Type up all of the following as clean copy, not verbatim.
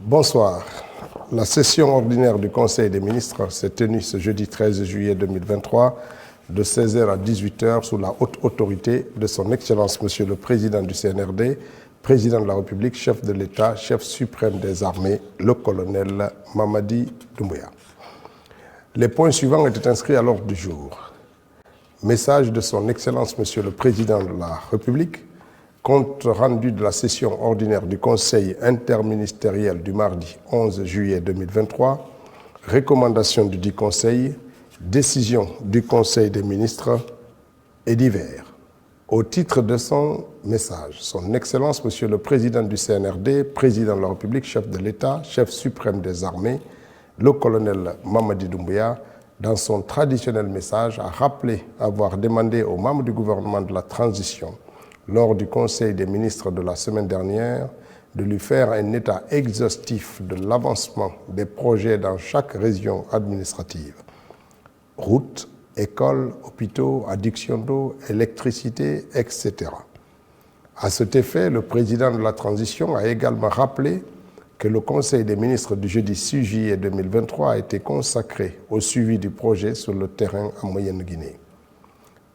Bonsoir. La session ordinaire du Conseil des ministres s'est tenue ce jeudi 13 juillet 2023 de 16h à 18h sous la haute autorité de son Excellence Monsieur le Président du CNRD, Président de la République, chef de l'État, chef suprême des armées, le colonel Mamadi Doumbouya. Les points suivants étaient inscrits à l'ordre du jour. Message de son Excellence Monsieur le Président de la République, compte rendu de la session ordinaire du Conseil interministériel du mardi 11 juillet 2023, recommandation du dit Conseil, décision du Conseil des ministres et divers. Au titre de son message, son Excellence Monsieur le Président du CNRD, Président de la République, chef de l'État, chef suprême des armées, le colonel Mamadi Doumbouya, dans son traditionnel message, a rappelé avoir demandé aux membres du gouvernement de la transition lors du Conseil des ministres de la semaine dernière, de lui faire un état exhaustif de l'avancement des projets dans chaque région administrative. Routes, écoles, hôpitaux, adduction d'eau, électricité, etc. À cet effet, le président de la transition a également rappelé que le Conseil des ministres du jeudi 6 juillet 2023 a été consacré au suivi du projet sur le terrain en Moyenne-Guinée.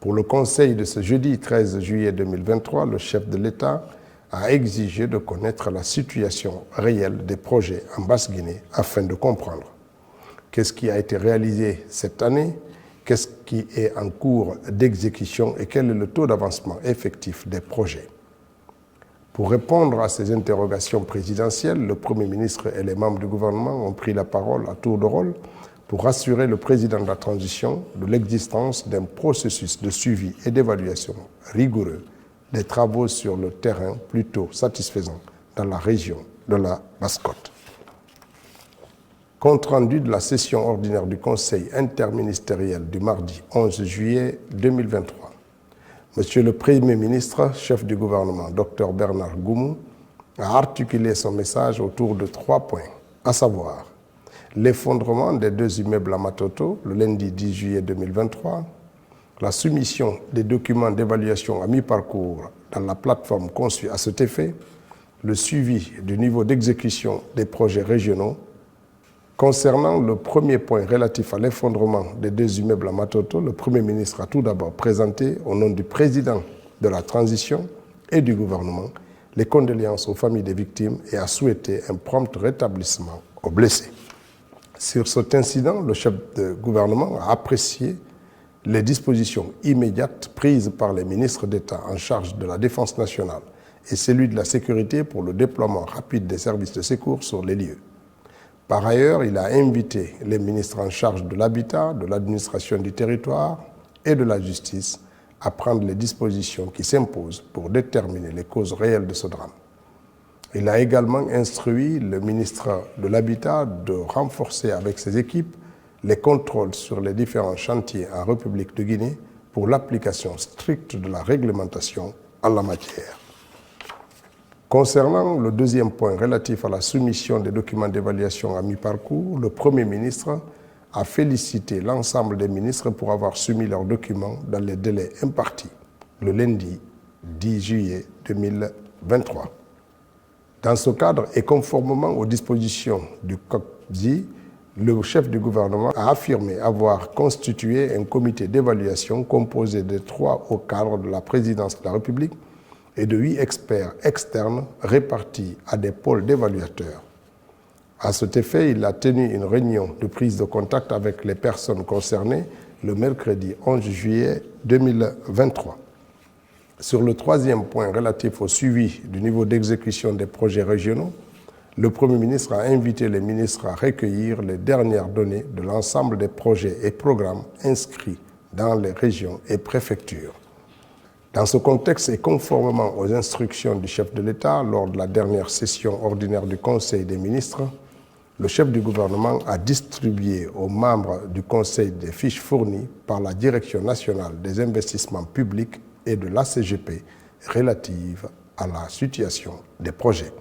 Pour le Conseil de ce jeudi 13 juillet 2023, le chef de l'État a exigé de connaître la situation réelle des projets en Basse-Guinée afin de comprendre qu'est-ce qui a été réalisé cette année, qu'est-ce qui est en cours d'exécution et quel est le taux d'avancement effectif des projets. Pour répondre à ces interrogations présidentielles, le Premier ministre et les membres du gouvernement ont pris la parole à tour de rôle pour rassurer le président de la transition de l'existence d'un processus de suivi et d'évaluation rigoureux des travaux sur le terrain plutôt satisfaisant dans la région de la Basse-Côte. Compte rendu de la session ordinaire du Conseil interministériel du mardi 11 juillet 2023. Monsieur le Premier ministre, chef du gouvernement, Dr Bernard Goumou, a articulé son message autour de 3 points, à savoir l'effondrement des 2 immeubles à Matoto le lundi 10 juillet 2023, la soumission des documents d'évaluation à mi-parcours dans la plateforme conçue à cet effet, le suivi du niveau d'exécution des projets régionaux. Concernant le premier point relatif à l'effondrement des 2 immeubles à Matoto, le Premier ministre a tout d'abord présenté, au nom du président de la transition et du gouvernement, les condoléances aux familles des victimes et a souhaité un prompt rétablissement aux blessés. Sur cet incident, le chef de gouvernement a apprécié les dispositions immédiates prises par les ministres d'État en charge de la défense nationale et celui de la sécurité pour le déploiement rapide des services de secours sur les lieux. Par ailleurs, il a invité les ministres en charge de l'habitat, de l'administration du territoire et de la justice à prendre les dispositions qui s'imposent pour déterminer les causes réelles de ce drame. Il a également instruit le ministre de l'Habitat de renforcer avec ses équipes les contrôles sur les différents chantiers en République de Guinée pour l'application stricte de la réglementation en la matière. Concernant le deuxième point relatif à la soumission des documents d'évaluation à mi-parcours, le Premier ministre a félicité l'ensemble des ministres pour avoir soumis leurs documents dans les délais impartis le lundi 10 juillet 2023. Dans ce cadre et conformément aux dispositions du COCDI, le chef du gouvernement a affirmé avoir constitué un comité d'évaluation composé de 3 hauts cadres de la présidence de la République et de 8 experts externes répartis à des pôles d'évaluateurs. À cet effet, il a tenu une réunion de prise de contact avec les personnes concernées le mercredi 11 juillet 2023. Sur le troisième point relatif au suivi du niveau d'exécution des projets régionaux, le Premier ministre a invité les ministres à recueillir les dernières données de l'ensemble des projets et programmes inscrits dans les régions et préfectures. Dans ce contexte et conformément aux instructions du chef de l'État lors de la dernière session ordinaire du Conseil des ministres, le chef du gouvernement a distribué aux membres du Conseil des fiches fournies par la Direction nationale des investissements publics et de l'ACGP relatives à la situation des projets.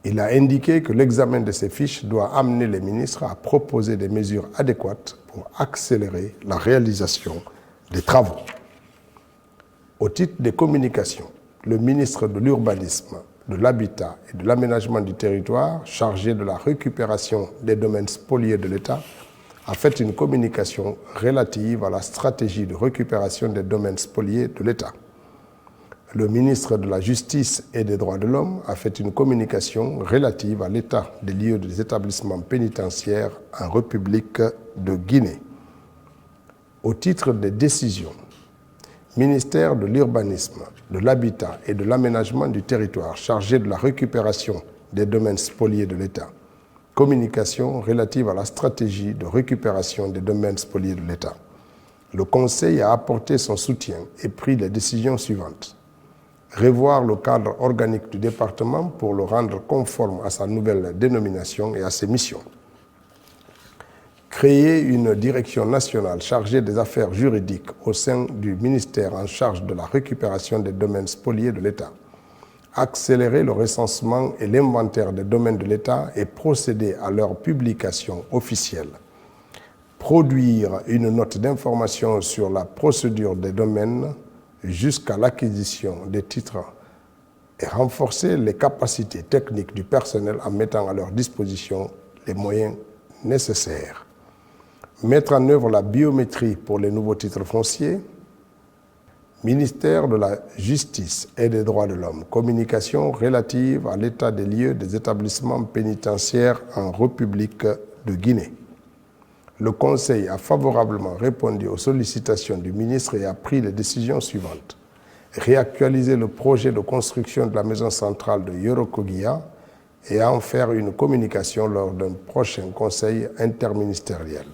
Il a indiqué que l'examen de ces fiches doit amener les ministres à proposer des mesures adéquates pour accélérer la réalisation des travaux. Au titre des communications, le ministre de l'Urbanisme de l'Habitat et de l'Aménagement du territoire, chargé de la récupération des domaines spoliés de l'État, a fait une communication relative à la stratégie de récupération des domaines spoliés de l'État. Le ministre de la Justice et des Droits de l'Homme a fait une communication relative à l'état des lieux des établissements pénitentiaires en République de Guinée. Au titre des décisions, ministère de l'Urbanisme, de l'Habitat et de l'Aménagement du territoire chargé de la récupération des domaines spoliés de l'État. Communication relative à la stratégie de récupération des domaines spoliés de l'État. Le Conseil a apporté son soutien et pris les décisions suivantes. Revoir le cadre organique du département pour le rendre conforme à sa nouvelle dénomination et à ses missions. Créer une direction nationale chargée des affaires juridiques au sein du ministère en charge de la récupération des domaines spoliés de l'État. Accélérer le recensement et l'inventaire des domaines de l'État et procéder à leur publication officielle. Produire une note d'information sur la procédure des domaines jusqu'à l'acquisition des titres et renforcer les capacités techniques du personnel en mettant à leur disposition les moyens nécessaires. Mettre en œuvre la biométrie pour les nouveaux titres fonciers. Ministère de la Justice et des Droits de l'Homme. Communication relative à l'état des lieux des établissements pénitentiaires en République de Guinée. Le Conseil a favorablement répondu aux sollicitations du ministre et a pris les décisions suivantes. Réactualiser le projet de construction de la maison centrale de Yorokogia et en faire une communication lors d'un prochain conseil interministériel.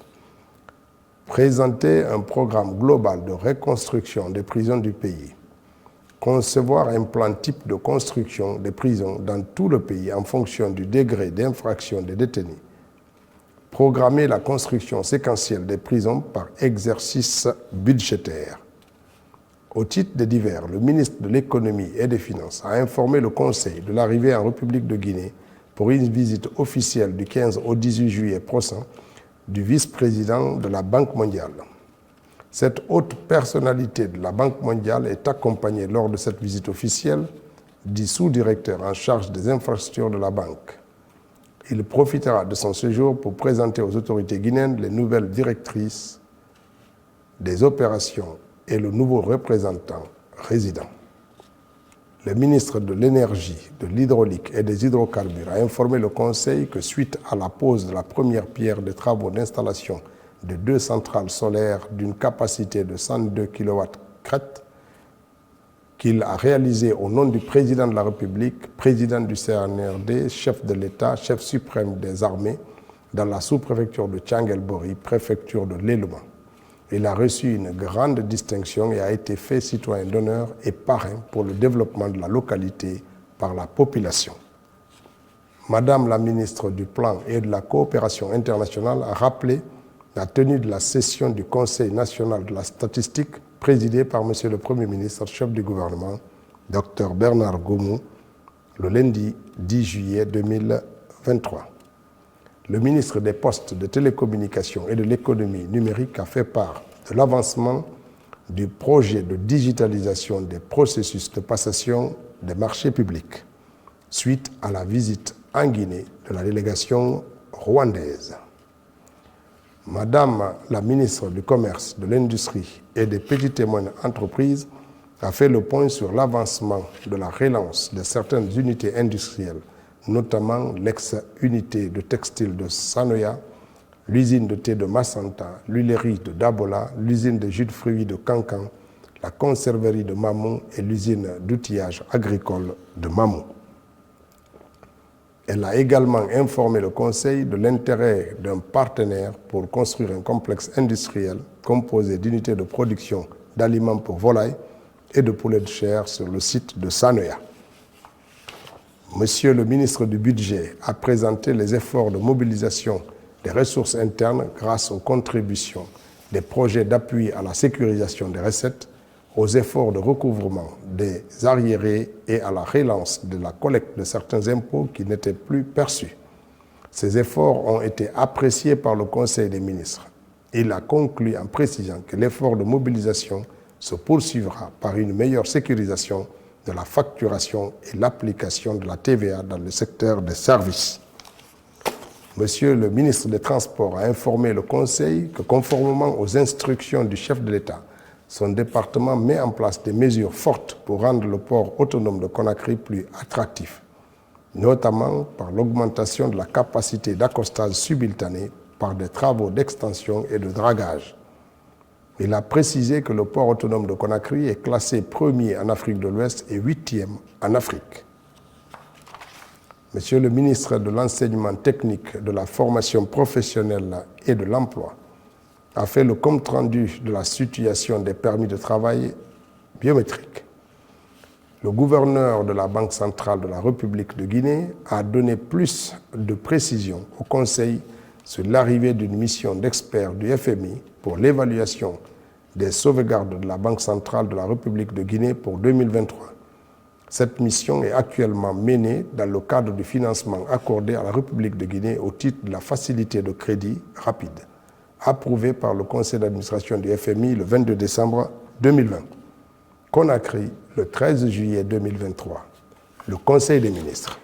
Présenter un programme global de reconstruction des prisons du pays. Concevoir un plan type de construction des prisons dans tout le pays en fonction du degré d'infraction des détenus. Programmer la construction séquentielle des prisons par exercice budgétaire. Au titre des divers, le ministre de l'Économie et des Finances a informé le Conseil de l'arrivée en République de Guinée pour une visite officielle du 15 au 18 juillet prochain du vice-président de la Banque mondiale. Cette haute personnalité de la Banque mondiale est accompagnée lors de cette visite officielle du sous-directeur en charge des infrastructures de la banque. Il profitera de son séjour pour présenter aux autorités guinéennes les nouvelles directrices des opérations et le nouveau représentant résident. Le ministre de l'Énergie, de l'Hydraulique et des Hydrocarbures a informé le Conseil que suite à la pose de la première pierre des travaux d'installation de 2 centrales solaires d'une capacité de 102 kW crête, qu'il a réalisé au nom du président de la République, président du CNRD, chef de l'État, chef suprême des armées, dans la sous-préfecture de Tchangelbori, préfecture de l'Élément. Il a reçu une grande distinction et a été fait citoyen d'honneur et parrain pour le développement de la localité par la population. Madame la ministre du Plan et de la Coopération internationale a rappelé la tenue de la session du Conseil national de la statistique présidée par M. le Premier ministre, chef du gouvernement, Dr Bernard Goumou, le lundi 10 juillet 2023. Le ministre des Postes, de Télécommunications et de l'Économie numérique a fait part de l'avancement du projet de digitalisation des processus de passation des marchés publics, suite à la visite en Guinée de la délégation rwandaise. Madame la ministre du Commerce, de l'Industrie et des petites et moyennes entreprises a fait le point sur l'avancement de la relance de certaines unités industrielles, notamment l'ex-unité de textile de Sanoya, l'usine de thé de Massanta, l'huilerie de Dabola, l'usine de jus de fruits de Cancan, la conserverie de Mamou et l'usine d'outillage agricole de Mamou. Elle a également informé le Conseil de l'intérêt d'un partenaire pour construire un complexe industriel composé d'unités de production d'aliments pour volailles et de poulets de chair sur le site de Sanoya. Monsieur le ministre du Budget a présenté les efforts de mobilisation des ressources internes grâce aux contributions des projets d'appui à la sécurisation des recettes, aux efforts de recouvrement des arriérés et à la relance de la collecte de certains impôts qui n'étaient plus perçus. Ces efforts ont été appréciés par le Conseil des ministres. Il a conclu en précisant que l'effort de mobilisation se poursuivra par une meilleure sécurisation de la facturation et l'application de la TVA dans le secteur des services. Monsieur le ministre des Transports a informé le Conseil que, conformément aux instructions du chef de l'État, son département met en place des mesures fortes pour rendre le port autonome de Conakry plus attractif, notamment par l'augmentation de la capacité d'accostage simultané par des travaux d'extension et de dragage. Il a précisé que le port autonome de Conakry est classé premier en Afrique de l'Ouest et 8e en Afrique. Monsieur le ministre de l'Enseignement technique, de la formation professionnelle et de l'emploi a fait le compte-rendu de la situation des permis de travail biométriques. Le gouverneur de la Banque centrale de la République de Guinée a donné plus de précisions au Conseil sur l'arrivée d'une mission d'experts du FMI pour l'évaluation des sauvegardes de la Banque centrale de la République de Guinée pour 2023. Cette mission est actuellement menée dans le cadre du financement accordé à la République de Guinée au titre de la facilité de crédit rapide, approuvée par le conseil d'administration du FMI le 22 décembre 2020. Conakry, le 13 juillet 2023. Le Conseil des ministres.